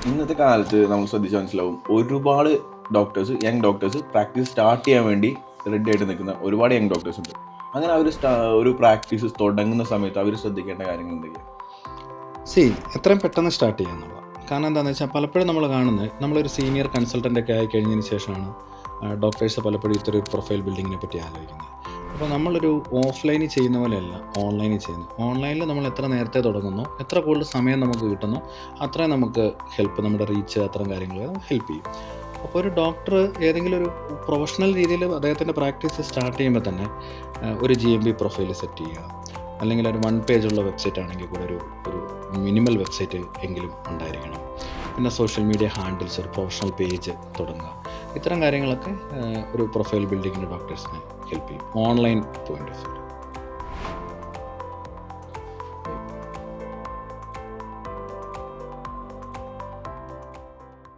ഇന്നത്തെ കാലത്ത് നമുക്ക് ശ്രദ്ധിച്ചാൽ മനസ്സിലാവും, ഒരുപാട് യങ് ഡോക്ടേഴ്സ് പ്രാക്ടീസ് സ്റ്റാർട്ട് ചെയ്യാൻ വേണ്ടി റെഡി ആയിട്ട് നിൽക്കുന്ന ഒരുപാട് യങ് ഡോക്ടേഴ്സ് ഉണ്ട്. അങ്ങനെ അവർ ഒരു പ്രാക്ടീസ് തുടങ്ങുന്ന സമയത്ത് അവർ ശ്രദ്ധിക്കേണ്ട കാര്യങ്ങൾ എന്തൊക്കെയാണ്? എത്രയും പെട്ടെന്ന് സ്റ്റാർട്ട് ചെയ്യാന്നുള്ളത്. കാരണം എന്താണെന്ന് വെച്ചാൽ പലപ്പോഴും നമ്മൾ കാണുന്നത്, നമ്മളൊരു സീനിയർ കൺസൾട്ടൻ്റൊക്കെ ആയി കഴിഞ്ഞതിന് ശേഷമാണ് ഡോക്ടേഴ്സ് പലപ്പോഴും ഇത്തരം പ്രൊഫൈൽ ബിൽഡിങ്ങിനെ പറ്റി ആലോചിക്കുന്നത്. അപ്പോൾ നമ്മളൊരു ഓഫ്ലൈനിൽ ചെയ്യുന്ന പോലെയല്ല ഓൺലൈനിൽ ചെയ്യുന്നത്. ഓൺലൈനിൽ നമ്മൾ എത്ര നേരത്തെ തുടങ്ങുന്നു, എത്ര കൂടുതൽ സമയം നമുക്ക് കിട്ടുന്നു, അത്രയും നമുക്ക് നമ്മുടെ റീച്ച് അത്തരം കാര്യങ്ങൾ ഹെൽപ്പ് ചെയ്യും. അപ്പോൾ ഒരു ഡോക്ടർ ഏതെങ്കിലും ഒരു പ്രൊഫഷണൽ രീതിയിൽ അദ്ദേഹത്തിൻ്റെ പ്രാക്ടീസ് സ്റ്റാർട്ട് ചെയ്യുമ്പോൾ തന്നെ ഒരു GMP പ്രൊഫൈൽ സെറ്റ് ചെയ്യുക, അല്ലെങ്കിൽ ഒരു 1 പേജുള്ള വെബ്സൈറ്റ് ആണെങ്കിൽ കൂടെ ഒരു മിനിമൽ വെബ്സൈറ്റ് എങ്കിലും ഉണ്ടായിരിക്കണം. പിന്നെ സോഷ്യൽ മീഡിയ ഹാൻഡിൽസ്, ഒരു പ്രൊഫഷണൽ പേജ് തുടങ്ങുക. ഇത്തരം കാര്യങ്ങളൊക്കെ ഒരു പ്രൊഫൈൽ ബിൽഡിങ്ങിന് ഡോക്ടേഴ്സിനെ ഹെൽപ്പ് ചെയ്യും ഓൺലൈൻ പോയിൻ്റ് ഓഫ് വ്യൂ.